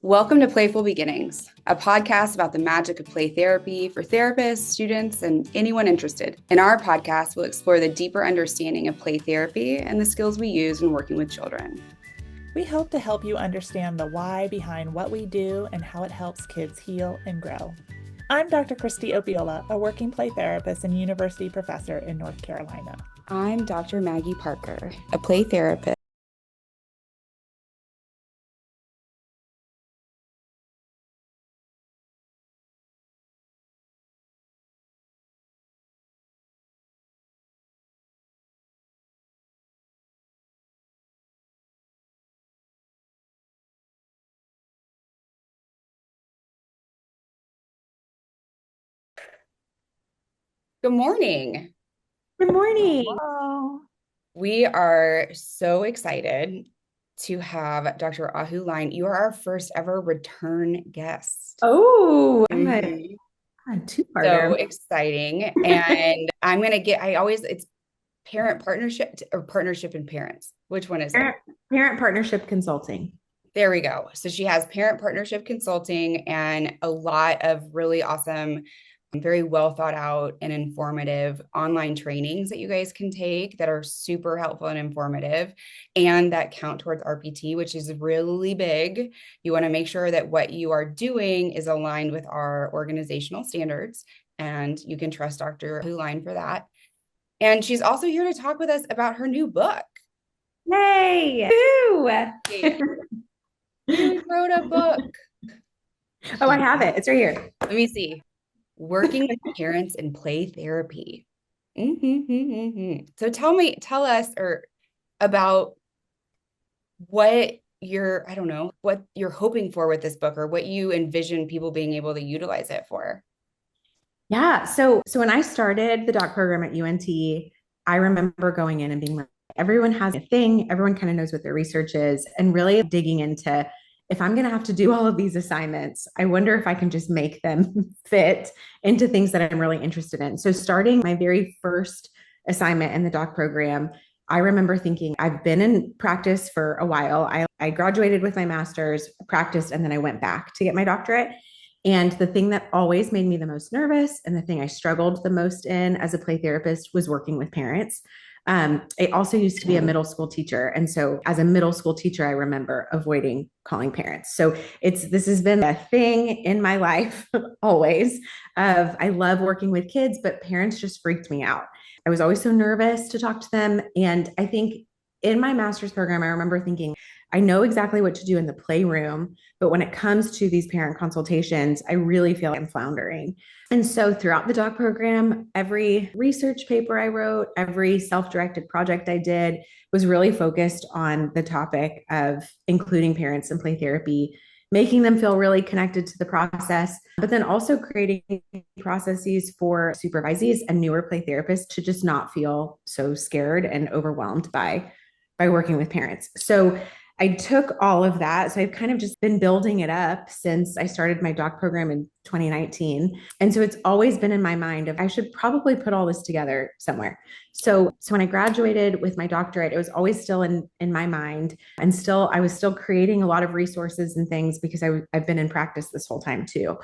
Welcome to Playful Beginnings, a podcast about the magic of play therapy for therapists, students, and anyone interested. In our podcast, we'll explore the deeper understanding of play therapy and the skills we use when working with children. We hope to help you understand the why behind what we do and how it helps kids heal and grow. I'm Dr. Christy Opiola, a working play therapist and university professor in North Carolina. I'm Dr. Maggie Parker, a play therapist. Good morning. Good morning. Hello. We are so excited to have Dr. Ahou Line. You are our first ever return guest. Oh, I'm Mhm. a two-parter. So exciting. And it's parent partnership or partnership and parents. Which one is it? Parent Partnership Consulting. There we go. So she has parent partnership consulting and a lot of really awesome, very well thought out and informative online trainings that you guys can take that are super helpful and informative and that count towards RPT, which is really big. You want to make sure that what you are doing is aligned with our organizational standards, and you can trust Dr. Ahou Line for that. And she's also here to talk with us about her new book. Yay! You wrote a book. Oh, I have it. It's right here. Let me see. Working with parents in play therapy. So tell us about what what you're hoping for with this book, or what you envision people being able to utilize it for. Yeah. So when I started the doc program at UNT, I remember going in and being like, everyone has a thing. Everyone kind of knows what their research is, and really digging into, if I'm going to have to do all of these assignments, I wonder if I can just make them fit into things that I'm really interested in. So starting my very first assignment in the doc program, I remember thinking, I've been in practice for a while. I graduated with my master's, practiced, and then I went back to get my doctorate. And the thing that always made me the most nervous and the thing I struggled the most in as a play therapist was working with parents. I also used to be a middle school teacher. And so as a middle school teacher, I remember avoiding calling parents. So this has been a thing in my life always of, I love working with kids, but parents just freaked me out. I was always so nervous to talk to them. And I think in my master's program, I remember thinking, I know exactly what to do in the playroom, but when it comes to these parent consultations, I really feel like I'm floundering. And so throughout the doc program, every research paper I wrote, every self-directed project I did was really focused on the topic of including parents in play therapy, making them feel really connected to the process, but then also creating processes for supervisees and newer play therapists to just not feel so scared and overwhelmed by working with parents. So I took all of that. So I've kind of just been building it up since I started my doc program in 2019. And so it's always been in my mind of, I should probably put all this together somewhere. So when I graduated with my doctorate, it was always still in my mind, and I was still creating a lot of resources and things because I've been in practice this whole time too.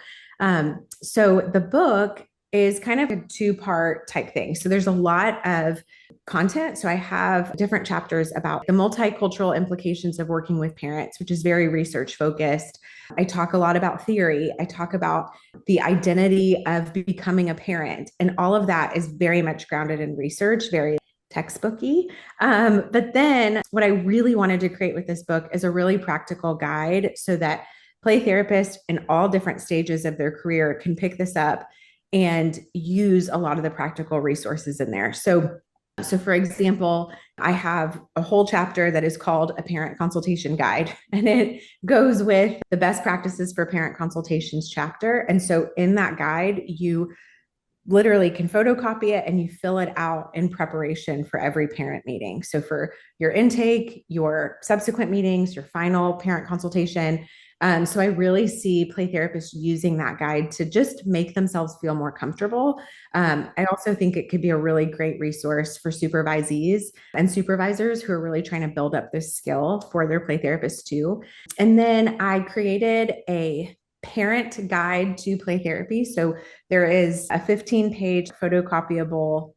So the book is kind of a two-part type thing. So there's a lot of content. So I have different chapters about the multicultural implications of working with parents, which is very research focused. I talk a lot about theory. I talk about the identity of becoming a parent. And all of that is very much grounded in research, very textbooky. But then what I really wanted to create with this book is a really practical guide so that play therapists in all different stages of their career can pick this up and use a lot of the practical resources in there. So for example, I have a whole chapter that is called a parent consultation guide, and it goes with the best practices for parent consultations chapter. And so in that guide, you literally can photocopy it and you fill it out in preparation for every parent meeting. So for your intake, your subsequent meetings, your final parent consultation, So I really see play therapists using that guide to just make themselves feel more comfortable. I also think it could be a really great resource for supervisees and supervisors who are really trying to build up this skill for their play therapists too. And then I created a parent guide to play therapy. So there is a 15-page photocopyable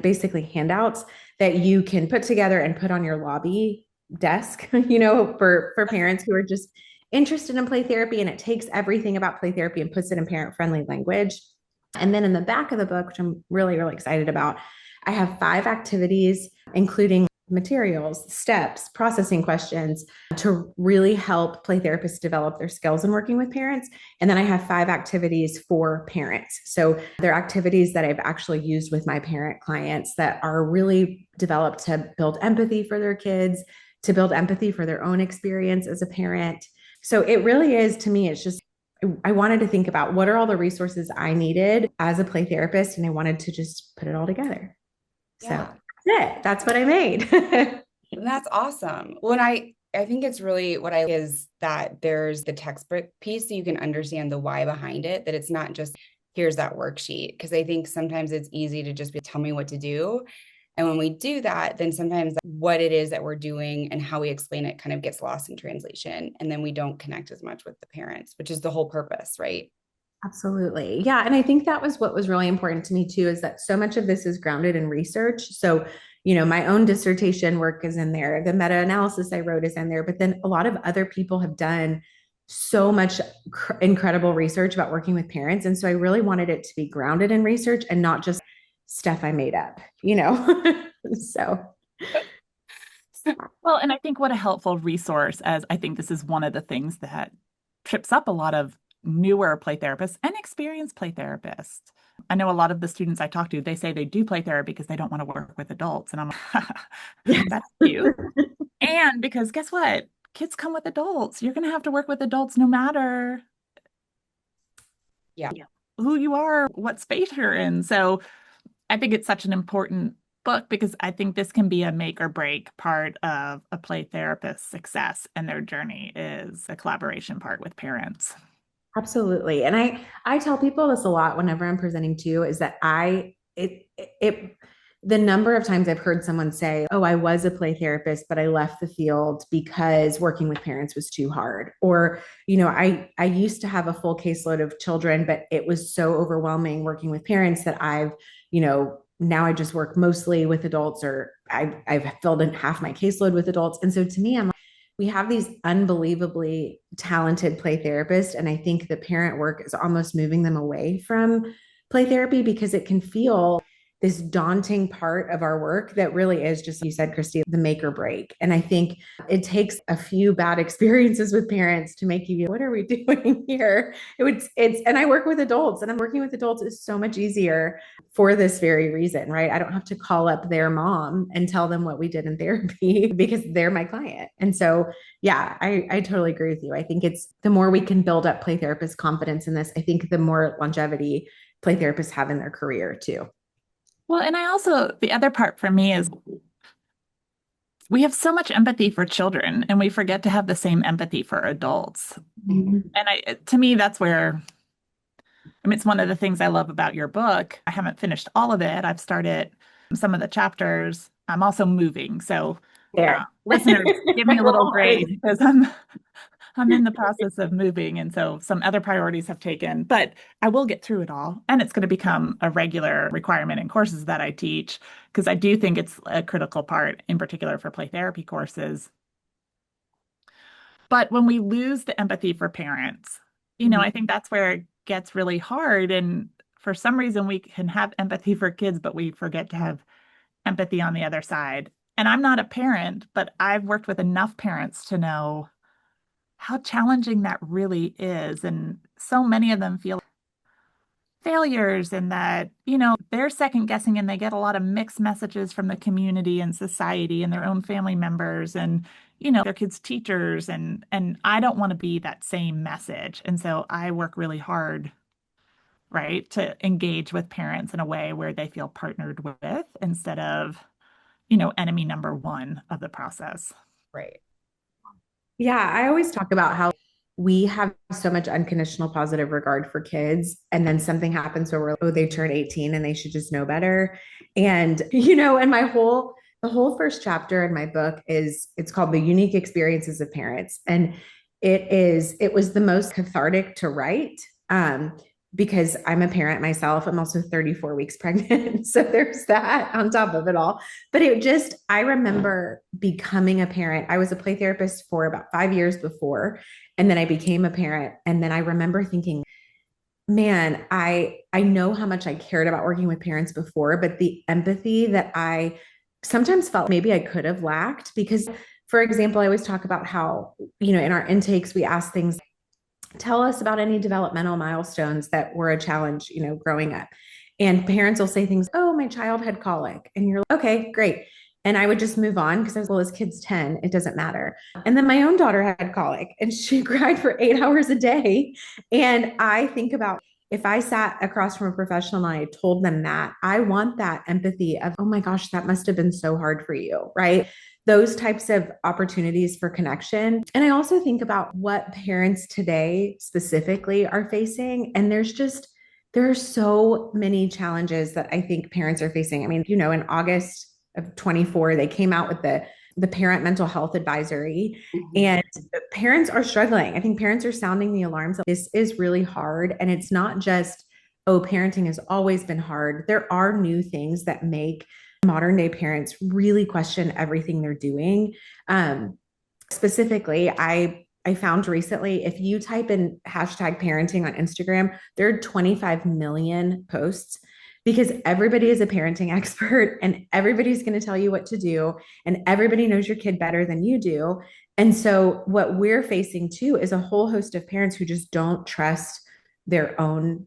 basically handouts that you can put together and put on your lobby desk, for parents who are just interested in play therapy. And it takes everything about play therapy and puts it in parent friendly language. And then in the back of the book, which I'm really, really excited about, I have 5 activities, including materials, steps, processing questions to really help play therapists develop their skills in working with parents. And then I have 5 activities for parents. So they're activities that I've actually used with my parent clients that are really developed to build empathy for their kids, to build empathy for their own experience as a parent. So it really is, to me, it's just, I wanted to think about what are all the resources I needed as a play therapist, and I wanted to just put it all together. Yeah. So that's it. That's what I made. That's awesome. Well, and I think it's really what I like is that there's the textbook piece so you can understand the why behind it, that it's not just here's that worksheet. Because I think sometimes it's easy to just tell me what to do. And when we do that, then sometimes what it is that we're doing and how we explain it kind of gets lost in translation. And then we don't connect as much with the parents, which is the whole purpose, right? Absolutely. Yeah. And I think that was what was really important to me too, is that so much of this is grounded in research. So, my own dissertation work is in there. The meta-analysis I wrote is in there, but then a lot of other people have done so much incredible research about working with parents. And so I really wanted it to be grounded in research and not just stuff I made up, so. Well, and I think what a helpful resource, as I think this is one of the things that trips up a lot of newer play therapists and experienced play therapists. I know a lot of the students I talk to, they say they do play therapy because they don't want to work with adults. And I'm like, that's cute. And because guess what? Kids come with adults. You're going to have to work with adults no matter who you are, what space you're in. So I think it's such an important book because I think this can be a make or break part of a play therapist's success, and their journey is a collaboration part with parents. Absolutely. And I tell people this a lot whenever I'm presenting too, is that the number of times I've heard someone say, oh, I was a play therapist, but I left the field because working with parents was too hard. Or, I used to have a full caseload of children, but it was so overwhelming working with parents that now I just work mostly with adults, or I've filled in half my caseload with adults. And so to me, we have these unbelievably talented play therapists. And I think the parent work is almost moving them away from play therapy because it can feel this daunting part of our work that really is just, you said, Christy, the make or break. And I think it takes a few bad experiences with parents to make you be, what are we doing here? And I work with adults, and I'm working with adults is so much easier for this very reason, right? I don't have to call up their mom and tell them what we did in therapy because they're my client. And so, yeah, I totally agree with you. I think it's the more we can build up play therapists' confidence in this, I think the more longevity play therapists have in their career too. Well, and the other part for me is we have so much empathy for children and we forget to have the same empathy for adults. Mm-hmm. And to me, that's where, it's one of the things I love about your book. I haven't finished all of it. I've started some of the chapters. I'm also moving. So listeners, give me a little grace because I'm in the process of moving. And so some other priorities have taken, but I will get through it all. And it's going to become a regular requirement in courses that I teach, because I do think it's a critical part, in particular for play therapy courses. But when we lose the empathy for parents, I think that's where it gets really hard. And for some reason, we can have empathy for kids, but we forget to have empathy on the other side. And I'm not a parent, but I've worked with enough parents to know how challenging that really is. And so many of them feel failures, and that, they're second guessing, and they get a lot of mixed messages from the community and society and their own family members and, their kids' teachers. And I don't want to be that same message. And so I work really hard, right, to engage with parents in a way where they feel partnered with instead of, enemy number one of the process. Right. Yeah, I always talk about how we have so much unconditional positive regard for kids. And then something happens where we're like, oh, they turn 18 and they should just know better. And, and the whole first chapter in my book it's called The Unique Experiences of Parents. And it was the most cathartic to write. Because I'm a parent myself. I'm also 34 weeks pregnant. So there's that on top of it all. But I remember becoming a parent. I was a play therapist for about 5 years before, and then I became a parent. And then I remember thinking, man, I know how much I cared about working with parents before, but the empathy that I sometimes felt maybe I could have lacked, because, for example, I always talk about how, in our intakes, we ask things, tell us about any developmental milestones that were a challenge, growing up. And parents will say things, oh, my child had colic. And you're like, okay, great. And I would just move on because I was, well, his kid's 10, it doesn't matter. And then my own daughter had colic and she cried for 8 hours a day. And I think about, if I sat across from a professional and I told them that, I want that empathy of, oh my gosh, that must have been so hard for you, right? Those types of opportunities for connection. And I also think about what parents today specifically are facing. And there are so many challenges that I think parents are facing. I mean, in August of 24, they came out with the parent mental health advisory, and parents are struggling. I think parents are sounding the alarms. This is really hard. And it's not just, oh, parenting has always been hard. There are new things that make modern day parents really question everything they're doing. Specifically, I found recently, if you type in #parenting on Instagram, there are 25 million posts, because everybody is a parenting expert and everybody's going to tell you what to do, and everybody knows your kid better than you do. And so what we're facing too is a whole host of parents who just don't trust their own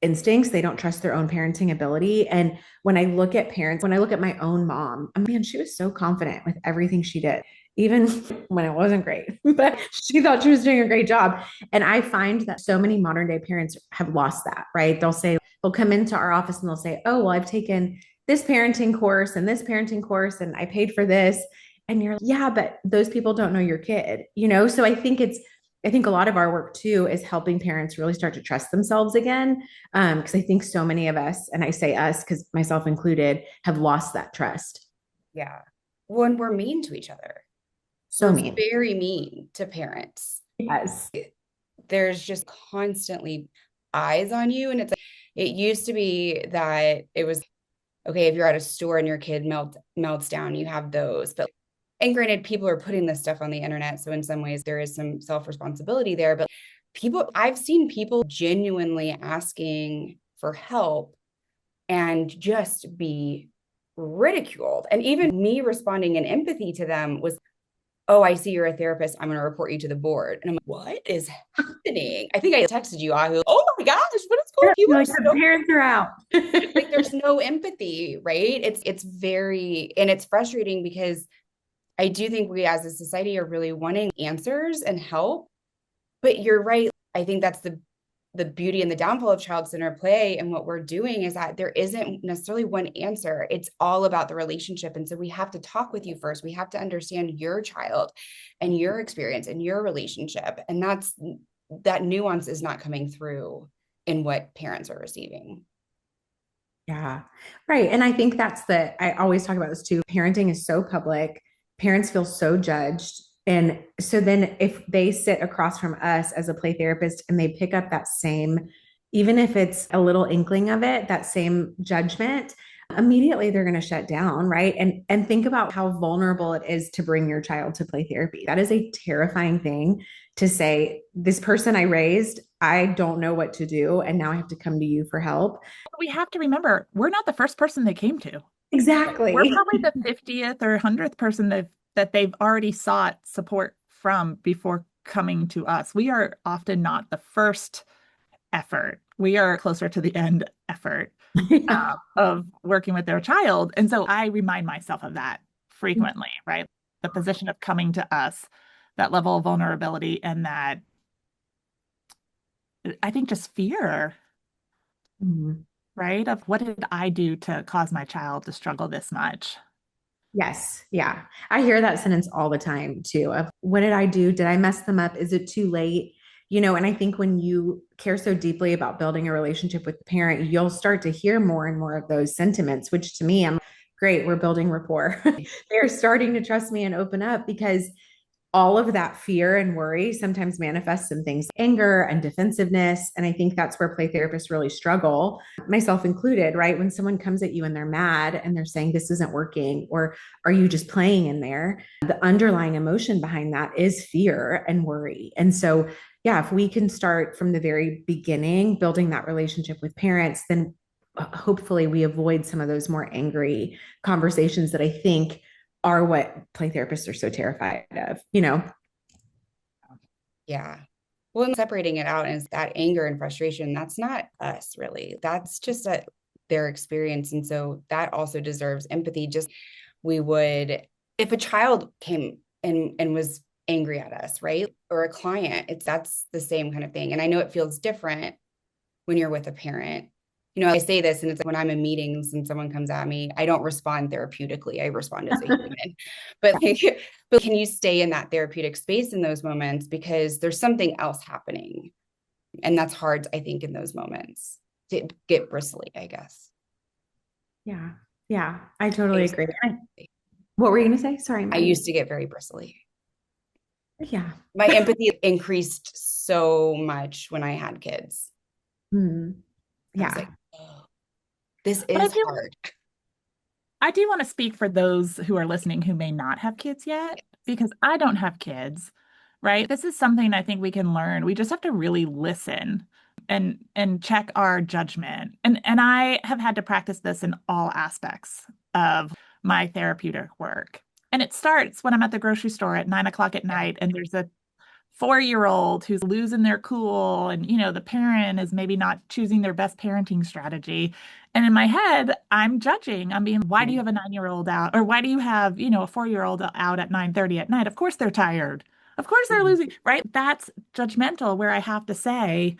instincts. They don't trust their own parenting ability. And when I look at my own mom, man, she was so confident with everything she did, even when it wasn't great, but she thought she was doing a great job. And I find that so many modern day parents have lost that, right? They'll come into our office and they'll say, oh, well, I've taken this parenting course and this parenting course, and I paid for this. And you're like, yeah, but those people don't know your kid, So I think a lot of our work too is helping parents really start to trust themselves again. Because I think so many of us, and I say us because myself included, have lost that trust. Yeah. When we're mean to each other. So mean. Very mean to parents. Yes. There's just constantly eyes on you. And it used to be that it was, okay, if you're at a store and your kid melts down, you have those. And granted, people are putting this stuff on the internet. So in some ways there is some self-responsibility there, but I've seen people genuinely asking for help and just be ridiculed. And even me responding in empathy to them was, oh, I see you're a therapist, I'm going to report you to the board. And I'm like, what is happening? I think I texted you, Ahou. Oh my gosh, what is going on? People like the parents are out. Like there's no empathy, right? It's very, and it's frustrating because I do think we as a society are really wanting answers and help. But you're right. I think that's the beauty and the downfall of child-centered play. And what we're doing is that there isn't necessarily one answer. It's all about the relationship. And so we have to talk with you first. We have to understand your child and your experience and your relationship. And that nuance is not coming through in what parents are receiving. Yeah, right. And I think I always talk about this too. Parenting is so public. Parents feel so judged. And so then if they sit across from us as a play therapist and they pick up that same, even if it's a little inkling of it, that same judgment, immediately they're going to shut down, right? And think about how vulnerable it is to bring your child to play therapy. That is a terrifying thing to say, this person I raised, I don't know what to do, and now I have to come to you for help. We have to remember, we're not the first person they came to. Exactly. We're probably the 50th or 100th person that they've already sought support from before coming to us. We are often not the first effort. We are closer to the end effort of working with their child. And so I remind myself of that frequently, right? The position of coming to us, that level of vulnerability, and that, I think, just fear. Mm-hmm. Right? Of what did I do to cause my child to struggle this much? Yes. Yeah. I hear that sentence all the time too, of what did I do? Did I mess them up? Is it too late? And I think when you care so deeply about building a relationship with the parent, you'll start to hear more and more of those sentiments, which to me, I'm great. We're building rapport. They're starting to trust me and open up because all of that fear and worry sometimes manifests in things like anger and defensiveness. And I think that's where play therapists really struggle, myself included, right? When someone comes at you and they're mad and they're saying, this isn't working, or are you just playing in there? The underlying emotion behind that is fear and worry. And so, yeah, if we can start from the very beginning, building that relationship with parents, then hopefully we avoid some of those more angry conversations that I think are what play therapists are so terrified of. Yeah. Well, and separating it out is that anger and frustration, that's not us really. That's just their experience. And so that also deserves empathy. Just we would, if a child came and was angry at us, right? Or a client, that's the same kind of thing. And I know it feels different when you're with a parent. I say this, and it's like when I'm in meetings and someone comes at me, I don't respond therapeutically. I respond as a human. But can you stay in that therapeutic space in those moments? Because there's something else happening. And that's hard, I think, in those moments to get bristly, I guess. Yeah. Yeah. I totally agree. What were you going to say? Sorry. I used to get very bristly. Yeah. My empathy increased so much when I had kids. Yeah. Like, oh, this is hard. I do want to speak for those who are listening who may not have kids yet, because I don't have kids, right? This is something I think we can learn. We just have to really listen and check our judgment. And I have had to practice this in all aspects of my therapeutic work. And it starts when I'm at the grocery store at 9 o'clock at night and there's a 4-year-old who's losing their cool and the parent is maybe not choosing their best parenting strategy, and in my head I'm judging. I'm being, why do you have a 9-year-old out, or why do you have a 4-year-old out at 9:30 at night? Of course they're tired, of course they're losing, right? That's judgmental, where I have to say,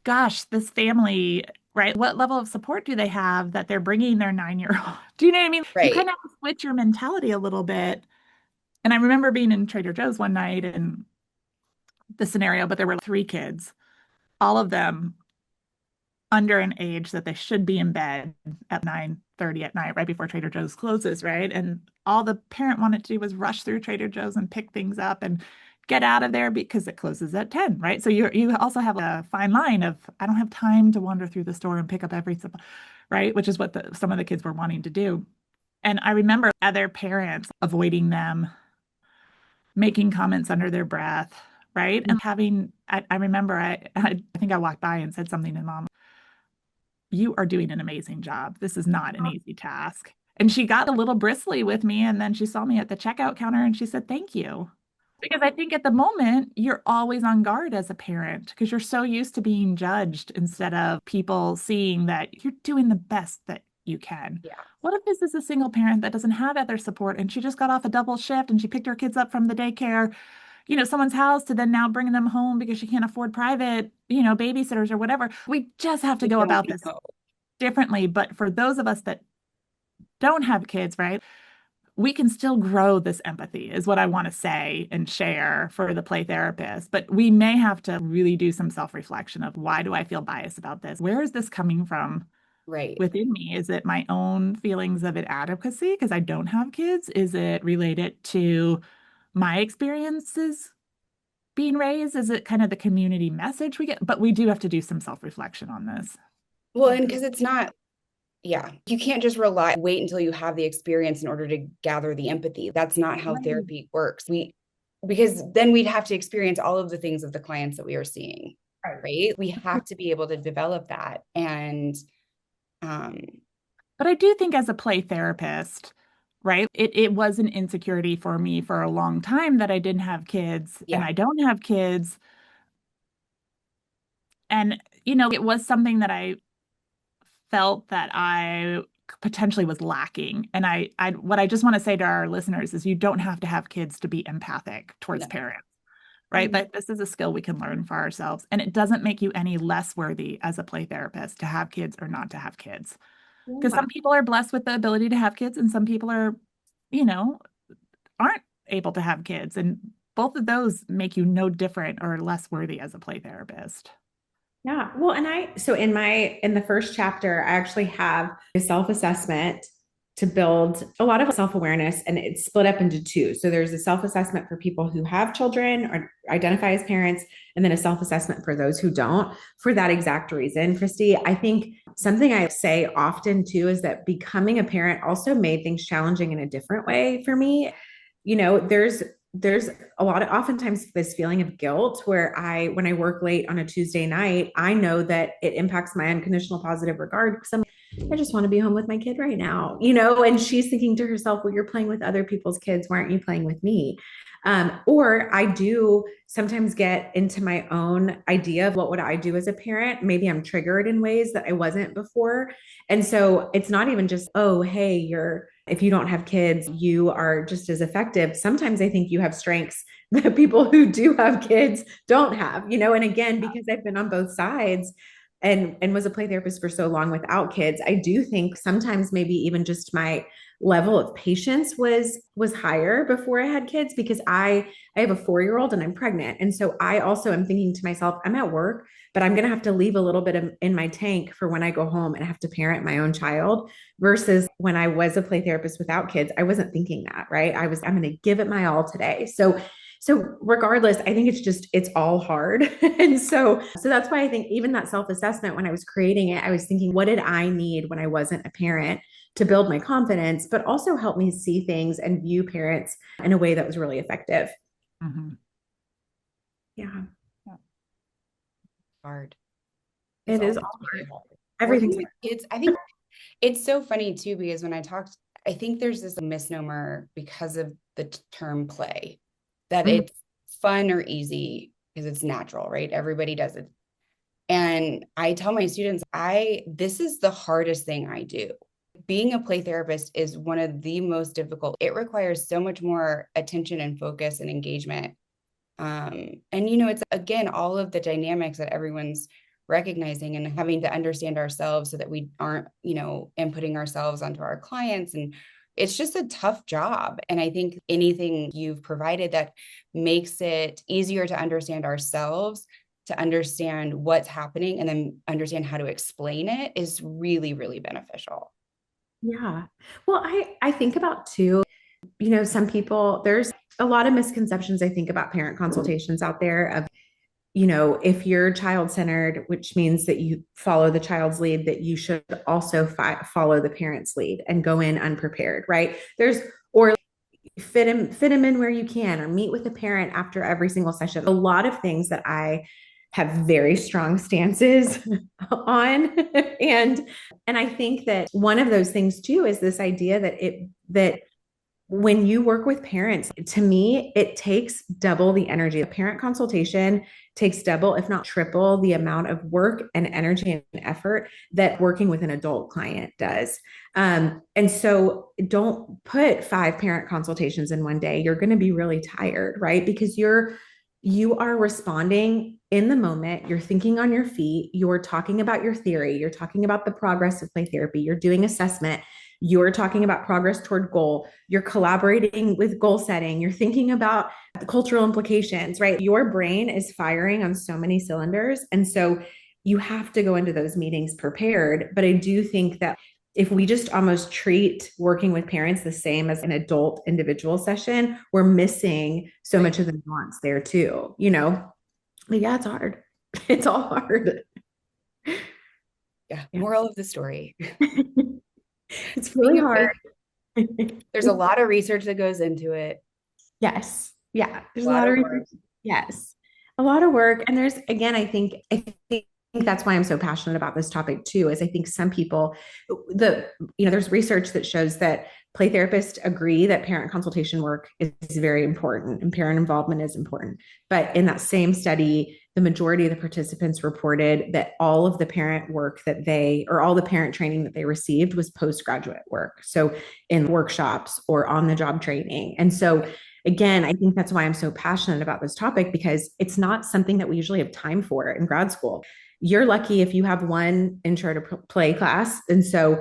gosh, this family, right, what level of support do they have that they're bringing their 9-year-old? Do you know what I mean? Right. You kind of have to switch your mentality a little bit. And I remember being in Trader Joe's one night and the scenario, but there were 3 kids, all of them under an age that they should be in bed at 9:30 at night, right before Trader Joe's closes, right? And all the parent wanted to do was rush through Trader Joe's and pick things up and get out of there because it closes at 10, right? So you also have a fine line of, I don't have time to wander through the store and pick up everything, right? Which is what some of the kids were wanting to do. And I remember other parents avoiding them, making comments under their breath, right? And I remember I think I walked by and said something to Mom, you are doing an amazing job. This is not an easy task. And she got a little bristly with me. And then she saw me at the checkout counter and she said, thank you. Because I think at the moment, you're always on guard as a parent because you're so used to being judged instead of people seeing that you're doing the best that you can. Yeah. What if this is a single parent that doesn't have other support and she just got off a double shift and she picked her kids up from the daycare, someone's house, to then now bring them home because she can't afford private, babysitters or whatever. We just have to go about this differently. But for those of us that don't have kids, right, we can still grow this empathy is what I want to say and share for the play therapist. But we may have to really do some self-reflection of, why do I feel biased about this? Where is this coming from? Right. Within me? Is it my own feelings of inadequacy because I don't have kids? Is it related to my experiences being raised? Is it kind of the community message we get? But we do have to do some self-reflection on this. Well, and because it's not, you can't just wait until you have the experience in order to gather the empathy. That's not how therapy works. Because then we'd have to experience all of the things of the clients that we are seeing, right? We have to be able to develop that. And, but I do think as a play therapist, right, it was an insecurity for me for a long time that I didn't have kids and I don't have kids. And, it was something that I felt that I potentially was lacking. And what I just want to say to our listeners is, you don't have to have kids to be empathic towards parents, right? But this is a skill we can learn for ourselves. And it doesn't make you any less worthy as a play therapist to have kids or not to have kids. Because some people are blessed with the ability to have kids and some people are, aren't able to have kids. And both of those make you no different or less worthy as a play therapist. Yeah. Well, so in the first chapter, I actually have a self-assessment to build a lot of self-awareness, and it's split up into two. So there's a self-assessment for people who have children or identify as parents, and then a self-assessment for those who don't, for that exact reason. Christy, I think something I say often too is that becoming a parent also made things challenging in a different way for me. There's oftentimes this feeling of guilt where when I work late on a Tuesday night, I know that it impacts my unconditional positive regard because I just want to be home with my kid right now, and she's thinking to herself, well, you're playing with other people's kids. Why aren't you playing with me? Or I do sometimes get into my own idea of what would I do as a parent. Maybe I'm triggered in ways that I wasn't before. And so it's not even just, oh, hey, if you don't have kids, you are just as effective. Sometimes I think you have strengths that people who do have kids don't have, and again, because I've been on both sides and was a play therapist for so long without kids, I do think sometimes maybe even just my level of patience was higher before I had kids, because I have a 4-year-old and I'm pregnant. And so I also am thinking to myself, I'm at work, but I'm going to have to leave a little bit in my tank for when I go home and have to parent my own child, versus when I was a play therapist without kids, I wasn't thinking that, right? I'm going to give it my all today. So regardless, I think it's all hard. And so that's why I think even that self-assessment, when I was creating it, I was thinking, what did I need when I wasn't a parent to build my confidence, but also help me see things and view parents in a way that was really effective. Mm-hmm. Yeah. Hard. It is all hard. Everything's hard. Kids. I think it's so funny too, because when I think there's this misnomer because of the term play, that it's fun or easy because it's natural, right? Everybody does it. And I tell my students, this is the hardest thing I do. Being a play therapist is one of the most difficult. It requires so much more attention and focus and engagement. And, it's, again, all of the dynamics that everyone's recognizing and having to understand ourselves so that we aren't, inputting ourselves onto our clients. And it's just a tough job. And I think anything you've provided that makes it easier to understand ourselves, to understand what's happening, and then understand how to explain it is really, really beneficial. Yeah. Well, I think about too, some people, there's a lot of misconceptions, I think, about parent consultations out there of, if you're child-centered, which means that you follow the child's lead, that you should also follow the parent's lead and go in unprepared, right? Or fit them in where you can, or meet with a parent after every single session. A lot of things that I have very strong stances on. And I think that one of those things too is this idea that when you work with parents, to me, it takes double the energy. A parent consultation takes double, if not triple, the amount of work and energy and effort that working with an adult client does. And so don't put 5 parent consultations in one day. You're going to be really tired, right? Because you are responding in the moment. You're thinking on your feet. You're talking about your theory. You're talking about the progress of play therapy. You're doing assessment. You're talking about progress toward goal. You're collaborating with goal setting. You're thinking about the cultural implications, right? Your brain is firing on so many cylinders. And so you have to go into those meetings prepared. But I do think that if we just almost treat working with parents the same as an adult individual session, we're missing so much of the nuance there too, But yeah, it's hard. It's all hard. Yeah. Moral of the story. It's really hard. There's a lot of research that goes into it. Yes. Yeah. There's a lot of research. Yes. A lot of work. And there's, again, I think that's why I'm so passionate about this topic too, is I think some people, there's research that shows that play therapists agree that parent consultation work is very important and parent involvement is important. But in that same study, the majority of the participants reported that all of the parent work all the parent training that they received was postgraduate work. So in workshops or on the job training. And so again, I think that's why I'm so passionate about this topic, because it's not something that we usually have time for in grad school. You're lucky if you have one intro to play class. And so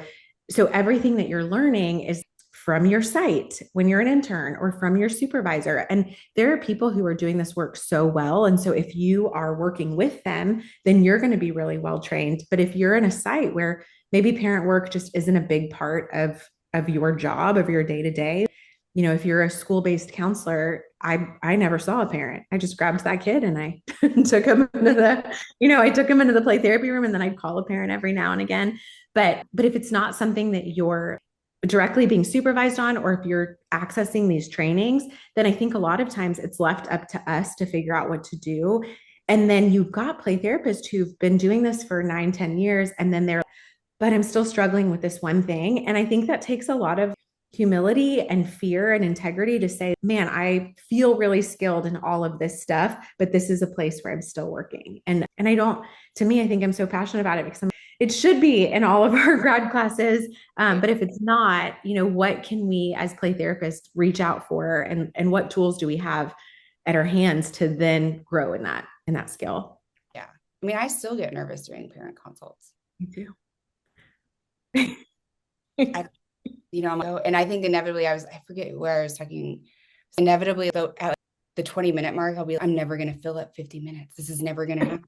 everything that you're learning is from your site when you're an intern or from your supervisor. And there are people who are doing this work so well. And so if you are working with them, then you're going to be really well trained. But if you're in a site where maybe parent work just isn't a big part of your job, of your day to day, if you're a school-based counselor, I never saw a parent. I just grabbed that kid and I took him into I took him into the play therapy room, and then I'd call a parent every now and again. But if it's not something that you're directly being supervised on, or if you're accessing these trainings, then I think a lot of times it's left up to us to figure out what to do. And then you've got play therapists who've been doing this for 9-10 years, and then but I'm still struggling with this one thing. And I think that takes a lot of humility and fear and integrity to say, man, I feel really skilled in all of this stuff, but this is a place where I'm still working. And I don't, to me, I think I'm so passionate about it because it should be in all of our grad classes. But if it's not, what can we as play therapists reach out for, and what tools do we have at our hands to then grow in that skill? Yeah. I mean, I still get nervous doing parent consults. Me too. And I think inevitably I forget where I was talking, inevitably at the 20-minute mark, I'm never going to fill up 50 minutes. This is never going to happen.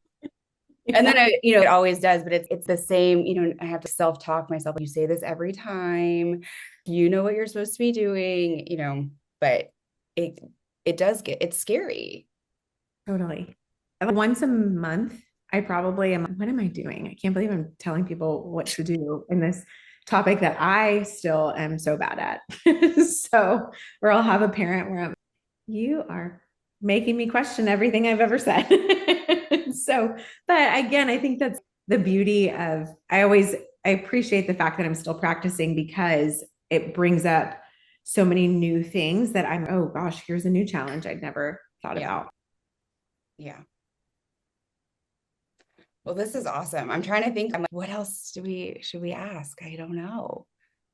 And then it always does, but it's the same, I have to self-talk myself. You say this every time, you know what you're supposed to be doing, but it's scary. Totally. Once a month, I probably am, what am I doing? I can't believe I'm telling people what to do in this topic that I still am so bad at. So where I'll have a parent where you are making me question everything I've ever said. So, but again, I think that's the beauty of, I appreciate the fact that I'm still practicing, because it brings up so many new things that oh gosh, here's a new challenge I'd never thought about. Yeah. Well, this is awesome. I'm trying to think, what else should we ask? I don't know.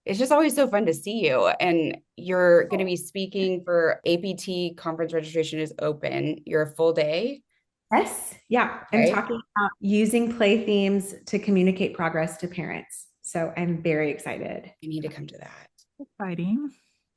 It's just always so fun to see you. And you're going to be speaking for APT conference. Registration is open. You're a full day. Yes. Yeah. I'm talking about using play themes to communicate progress to parents. So I'm very excited. You need to come to that. Exciting.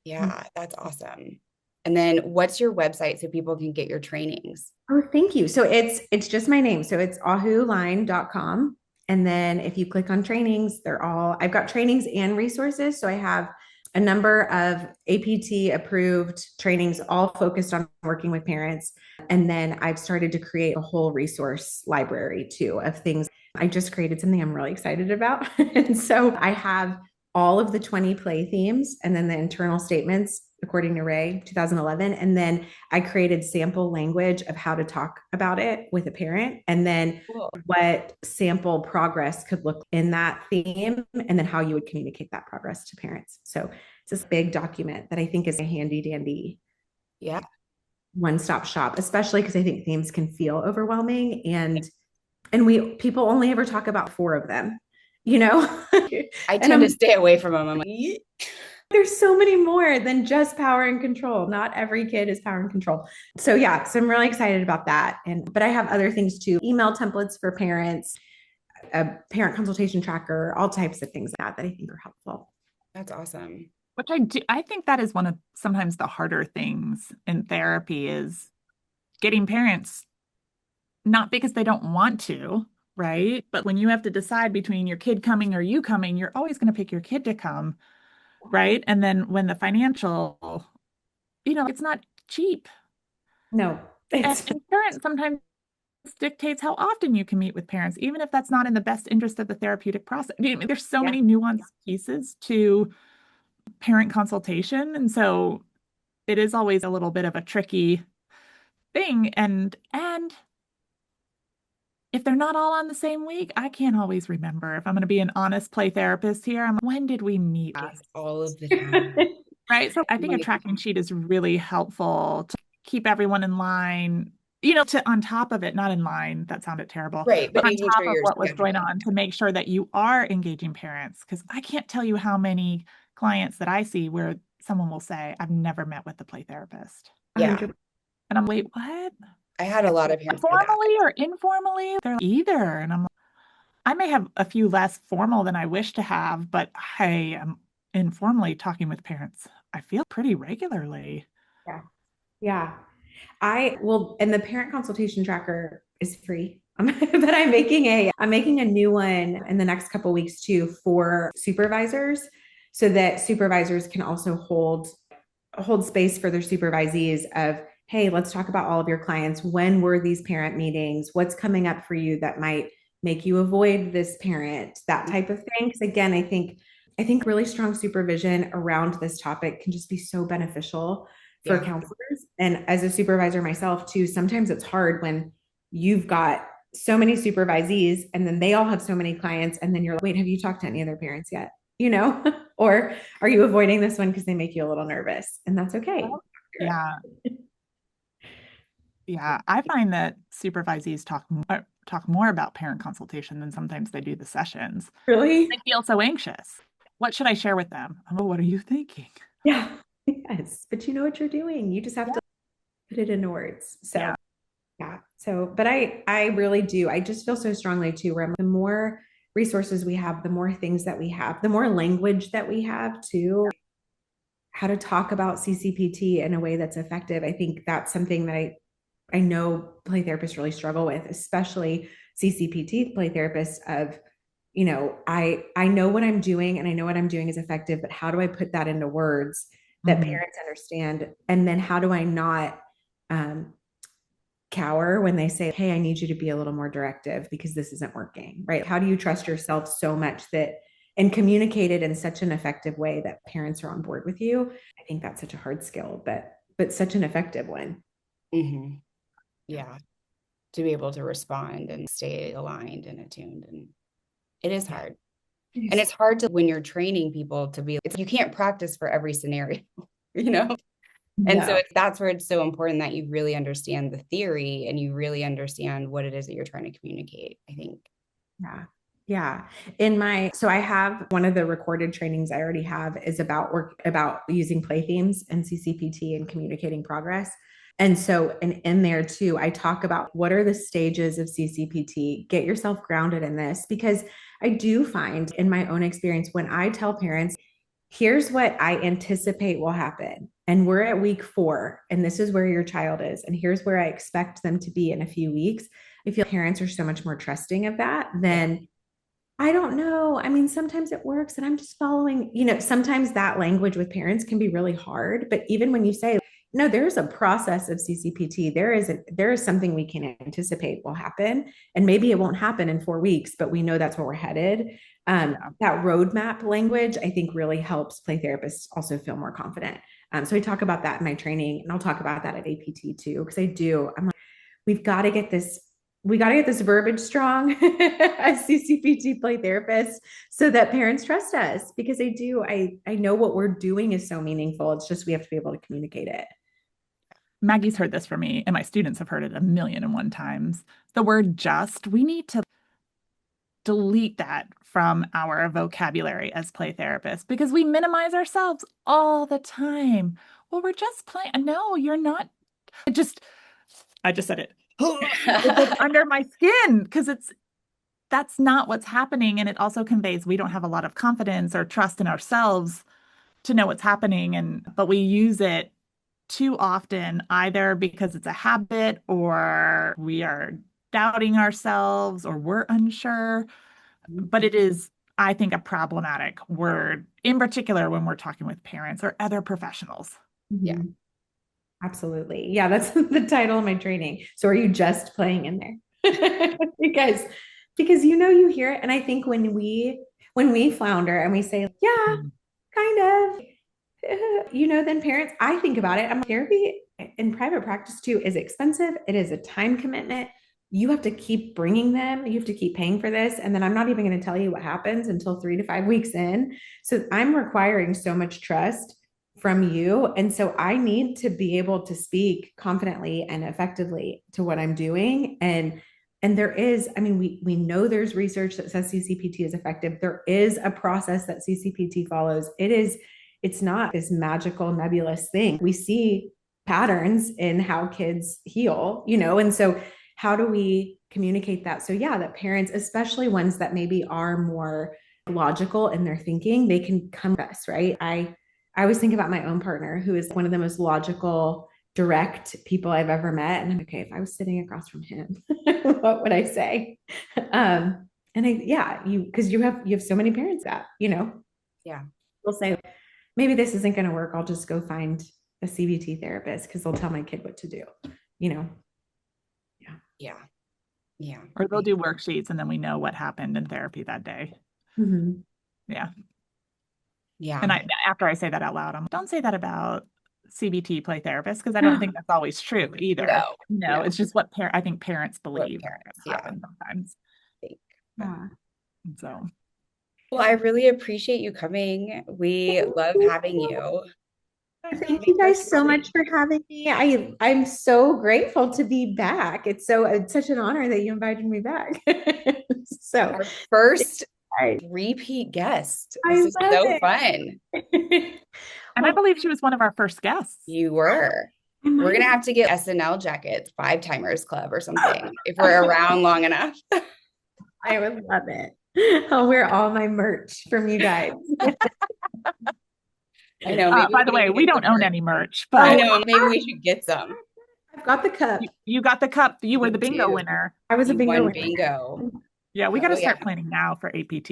Yeah, that's awesome. And then what's your website so people can get your trainings? Oh, thank you. So it's just my name. So it's ahouline.com. And then if you click on trainings, I've got trainings and resources. So I have a number of APT approved trainings, all focused on working with parents. And then I've started to create a whole resource library too of things. I just created something I'm really excited about. And so I have all of the 20 play themes and then the internal statements according to Ray 2011. And then I created sample language of how to talk about it with a parent, and then what sample progress could look in that theme, and then how you would communicate that progress to parents. So it's this big document that I think is a handy dandy one-stop shop, especially because I think themes can feel overwhelming, and people only ever talk about 4 of them. I tend to stay away from them. I'm like, there's so many more than just power and control. Not every kid is power and control. So yeah, so I'm really excited about that. But I have other things too, email templates for parents, a parent consultation tracker, all types of things that I think are helpful. That's awesome. Which I think that is one of sometimes the harder things in therapy, is getting parents, not because they don't want to, right? But when you have to decide between your kid coming or you coming, you're always going to pick your kid to come. Right. And then when the financial, it's not cheap. No. And parents sometimes dictates how often you can meet with parents, even if that's not in the best interest of the therapeutic process. There's so many nuanced pieces to parent consultation. And so it is always a little bit of a tricky thing. And if they're not all on the same week, I can't always remember. If I'm going to be an honest play therapist here, when did we meet? All of the time. Right. So I think a tracking sheet is really helpful to keep everyone in line, to on top of it, not in line, that sounded terrible. Right. But on top of what was going on, to make sure that you are engaging parents. Because I can't tell you how many clients that I see where someone will say, I've never met with the play therapist. Yeah. And I'm like, what? I had a lot of parents formally or informally, they're either. And I may have a few less formal than I wish to have, but hey, informally talking with parents, I feel pretty regularly. Yeah. Yeah. And the parent consultation tracker is free. But I'm making a new one in the next couple of weeks too for supervisors so that supervisors can also hold space for their supervisees of, hey, let's talk about all of your clients. When were these parent meetings? What's coming up for you that might make you avoid this parent, that type of thing. Because again, I think really strong supervision around this topic can just be so beneficial for counselors. And as a supervisor myself too, sometimes it's hard when you've got so many supervisees and then they all have so many clients. And then you're like, wait, have you talked to any of their parents yet? Or are you avoiding this one because they make you a little nervous? And that's okay. Yeah. Yeah. I find that supervisees talk more about parent consultation than sometimes they do the sessions. Really? They feel so anxious. What should I share with them? Oh, what are you thinking? Yeah. Yes. But you know what you're doing. You just have to put it into words. So yeah. So, but I really do. I just feel so strongly too, where the more resources we have, the more things that we have, the more language that we have too, how to talk about CCPT in a way that's effective. I think that's something that I know play therapists really struggle with, especially CCPT play therapists of, I know what I'm doing and I know what I'm doing is effective, but how do I put that into words that parents understand? And then how do I not cower when they say, hey, I need you to be a little more directive because this isn't working, right? How do you trust yourself so much and communicate it in such an effective way that parents are on board with you? I think that's such a hard skill, but such an effective one. Mm-hmm. Yeah. To be able to respond and stay aligned and attuned. And it is hard. And it's hard when you're training people you can't practice for every scenario, And so that's where it's so important that you really understand the theory and you really understand what it is that you're trying to communicate, I think. Yeah. Yeah. So I have one of the recorded trainings I already have is about using play themes and CCPT and communicating progress. And so, in there too, I talk about what are the stages of CCPT, get yourself grounded in this, because I do find in my own experience, when I tell parents, here's what I anticipate will happen, and we're at week 4, and this is where your child is, and here's where I expect them to be in a few weeks. I feel parents are so much more trusting of that than, I don't know. I mean, sometimes it works and I'm just following, sometimes that language with parents can be really hard. But even when you say, no, there's a process of CCPT, there is something we can anticipate will happen. And maybe it won't happen in 4 weeks, but we know that's where we're headed. That roadmap language, I think, really helps play therapists also feel more confident. So I talk about that in my training, and I'll talk about that at APT too, because I'm like, we got to get this verbiage strong as CCPT play therapists so that parents trust us, because I know what we're doing is so meaningful. It's just we have to be able to communicate it. Maggie's heard this from me, and my students have heard it 1,000,001 times. The word just, we need to delete that from our vocabulary as play therapists because we minimize ourselves all the time. Well, we're just playing. No, you're not. I just said it. It's under my skin because that's not what's happening. And it also conveys we don't have a lot of confidence or trust in ourselves to know what's happening. But we use it too often, either because it's a habit or we are doubting ourselves or we're unsure. But it is, I think, a problematic word, in particular when we're talking with parents or other professionals. Yeah, absolutely. Yeah, that's the title of my training. So are you just playing in there? because you hear it. And I think when we flounder and we say, yeah, kind of, then parents, I think about it. Therapy in private practice too is expensive. It is a time commitment. You have to keep bringing them. You have to keep paying for this. And then I'm not even going to tell you what happens until 3 to 5 weeks in. So I'm requiring so much trust from you. And so I need to be able to speak confidently and effectively to what I'm doing. And there is, we know there's research that says CCPT is effective. There is a process that CCPT follows. It's not this magical nebulous thing. We see patterns in how kids heal, and so how do we communicate that? So that parents, especially ones that maybe are more logical in their thinking, they can come to us, right? I always think about my own partner, who is one of the most logical, direct people I've ever met. And I'm okay, if I was sitting across from him, what would I say? Because you have so many parents that, Yeah. will say, maybe this isn't going to work. I'll just go find a CBT therapist because they'll tell my kid what to do, Yeah. Yeah. Yeah. Or they'll do worksheets and then we know what happened in therapy that day. Mm-hmm. Yeah. Yeah. And after I say that out loud, don't say that about CBT play therapists, because I don't think that's always true either. No. It's just what I think parents believe Parents, sometimes. Yeah. So. Well, I really appreciate you coming. We love having you. Thank you guys so much for having me. I'm so grateful to be back. It's such an honor that you invited me back. So our first repeat guest. This is so fun. And I believe she was one of our first guests. You were. We're going to have to get SNL jackets, 5-timers club or something, if we're around long enough. I would love it. I'll wear all my merch from you guys. I know. By the way, we don't own any merch, but I know. Maybe we should get some. I've got the cup. You got the cup. You were the bingo winner. I was a bingo winner. Bingo. Yeah, we got to start planning now for APT,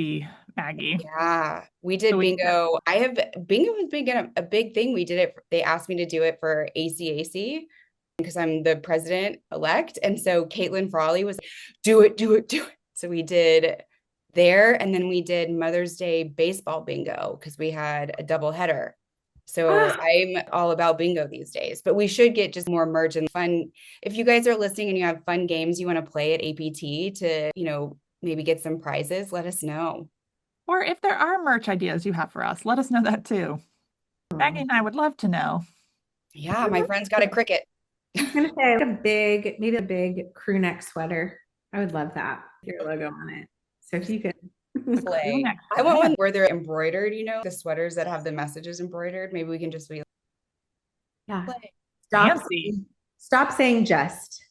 Maggie. Yeah, we did bingo. Bingo has been a big thing. We did it. They asked me to do it for ACAC because I'm the president-elect. And so Caitlin Frawley was, do it. So we did there. And then we did Mother's Day baseball bingo because we had a double header. So I'm all about bingo these days, but we should get just more merch and fun. If you guys are listening and you have fun games you want to play at APT to, maybe get some prizes, let us know. Or if there are merch ideas you have for us, let us know that too. Maggie and I would love to know. Yeah, my friend's got a cricket. I'm going to say maybe a big crew neck sweater. I would love that. Your logo on it. So if you could play. I want one where they're embroidered, the sweaters that have the messages embroidered. Maybe we can just be Stop saying just.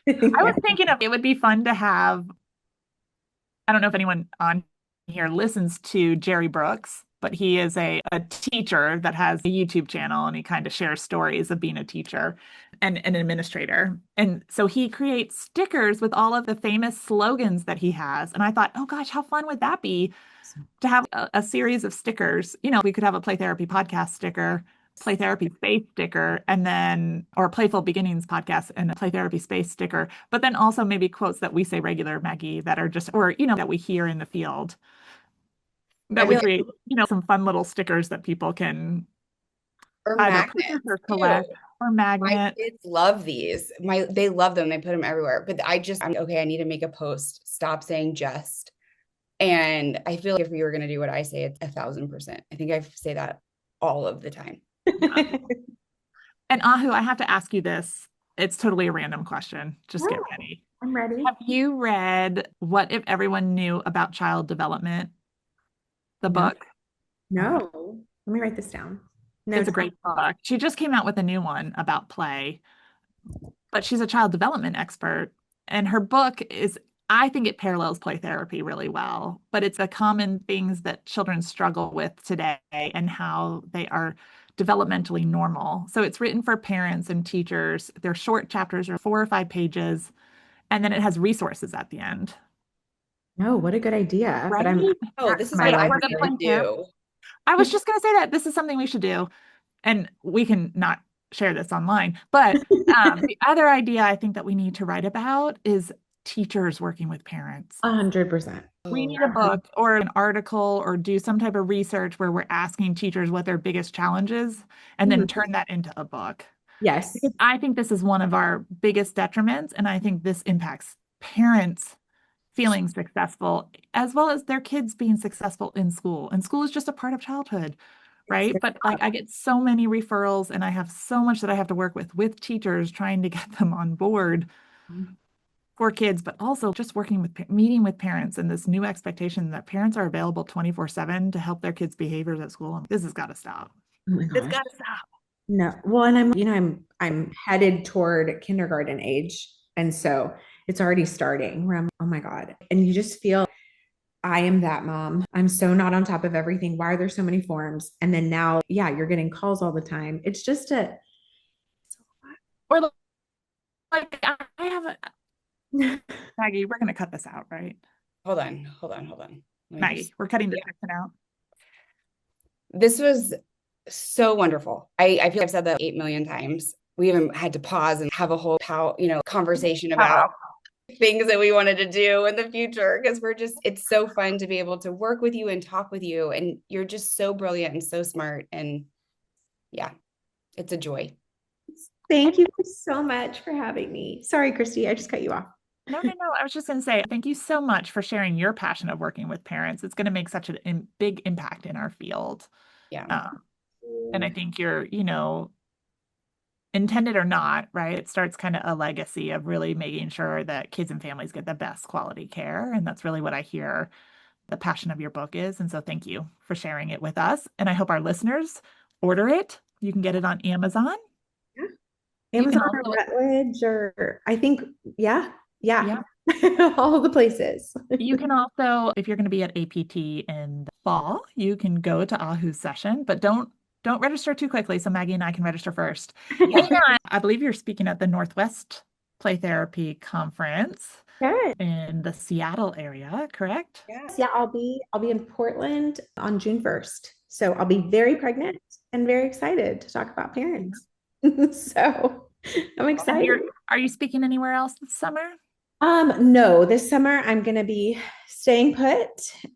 I was thinking it would be fun to have, I don't know if anyone on here listens to Jerry Brooks, but he is a teacher that has a YouTube channel and he kind of shares stories of being a teacher and an administrator. And so he creates stickers with all of the famous slogans that he has. And I thought, oh gosh, how fun would that be to have a series of stickers? We could have a Play Therapy podcast sticker, Play Therapy Space sticker, and then, or Playful Beginnings podcast and a Play Therapy Space sticker, but then also maybe quotes that we say regular, Maggie, that are just, or, that we hear in the field. That we create, some fun little stickers that people can either purchase or collect or magnet. My kids love these. They love them. They put them everywhere. But I'm okay. I need to make a post. Stop saying just. And I feel like if we were going to do what I say, it's 1,000%. I think I say that all of the time. And Ahou, I have to ask you this. It's totally a random question. Just get ready. I'm ready. Have you read What If Everyone Knew About Child Development? The book? No. Let me write this down. No, it's a great book. She just came out with a new one about play, but she's a child development expert. And her book I think it parallels play therapy really well, but it's the common things that children struggle with today and how they are developmentally normal. So it's written for parents and teachers. They're short chapters, or 4 or 5 pages, and then it has resources at the end. No, what a good idea. Right? But this is what I want to do. I was just going to say that this is something we should do, and we can not share this online. But the other idea I think that we need to write about is teachers working with parents. 100%. We need a book or an article or do some type of research where we're asking teachers what their biggest challenges and then turn that into a book. Yes. Because I think this is one of our biggest detriments, and I think this impacts parents feeling successful as well as their kids being successful in school. And school is just a part of childhood, right? But I get so many referrals and I have so much that I have to work with teachers trying to get them on board for kids, but also just meeting with parents and this new expectation that parents are available 24/7 to help their kids' behaviors at school. This has got to stop. Oh my gosh. It's got to stop. No. Well, and I'm headed toward kindergarten age. And so it's already starting where I'm, oh my God. And you just feel I am that mom. I'm so not on top of everything. Why are there so many forms? And then now, yeah, you're getting calls all the time. It's just a Or like, I have a, Maggie, we're going to cut this out, right? Hold on. Maggie, we're cutting this Yeah. section out. This was so wonderful. I feel like I've said that 8 million times. We even had to pause and have a whole conversation about things that we wanted to do in the future because it's so fun to be able to work with you and talk with you. And you're just so brilliant and so smart. And yeah, it's a joy. Thank you so much for having me. Sorry, Christy, I just cut you off. No. I was just going to say, thank you so much for sharing your passion of working with parents. It's going to make such a big impact in our field. Yeah. And I think you're, intended or not, right? It starts kind of a legacy of really making sure that kids and families get the best quality care. And that's really what I hear the passion of your book is. And so thank you for sharing it with us. And I hope our listeners order it. You can get it on Amazon. Amazon or Routledge, or I think, yeah. All the places. You can also, if you're going to be at APT in the fall, you can go to Ahou's session, but don't register too quickly so Maggie and I can register first. Hang on. I believe you're speaking at the Northwest Play Therapy Conference in the Seattle area, correct? Yes, yeah, I'll be in Portland on June 1st. So I'll be very pregnant and very excited to talk about parents. So I'm excited. Are you speaking anywhere else this summer? No, this summer I'm gonna be staying put,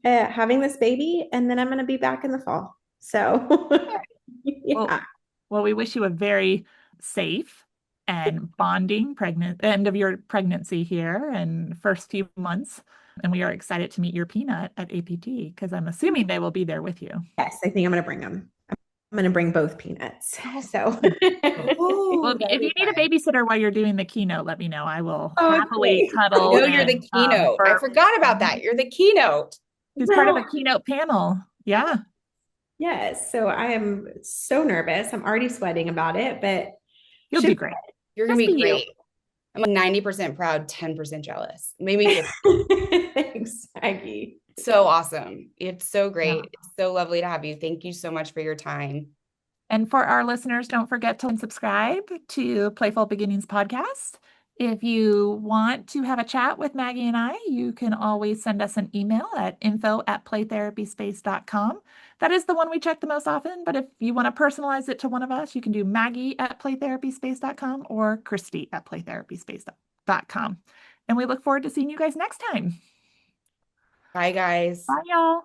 having this baby, and then I'm gonna be back in the fall. So yeah. Well, we wish you a very safe and bonding end of your pregnancy here and first few months. And we are excited to meet your peanut at APT because I'm assuming they will be there with you. Yes, I think I'm gonna bring them. I'm gonna bring both peanuts. So well, if you need a babysitter while you're doing the keynote, let me know. I will happily cuddle. I know you're the keynote. I forgot about that. You're the keynote. She's part of a keynote panel. Yeah. Yes. So I am so nervous. I'm already sweating about it, but you'll be great. You're gonna be great. I'm like 90% proud, 10% jealous. Maybe thanks, Maggie. So awesome. It's so great. Yeah. It's so lovely to have you. Thank you so much for your time. And for our listeners, don't forget to subscribe to Playful Beginnings podcast. If you want to have a chat with Maggie and I, you can always send us an email at info@playtherapyspace.com. That is the one we check the most often, but if you want to personalize it to one of us, you can do Maggie@playtherapyspace.com or Christy@playtherapyspace.com. And we look forward to seeing you guys next time. Bye, guys. Bye, y'all.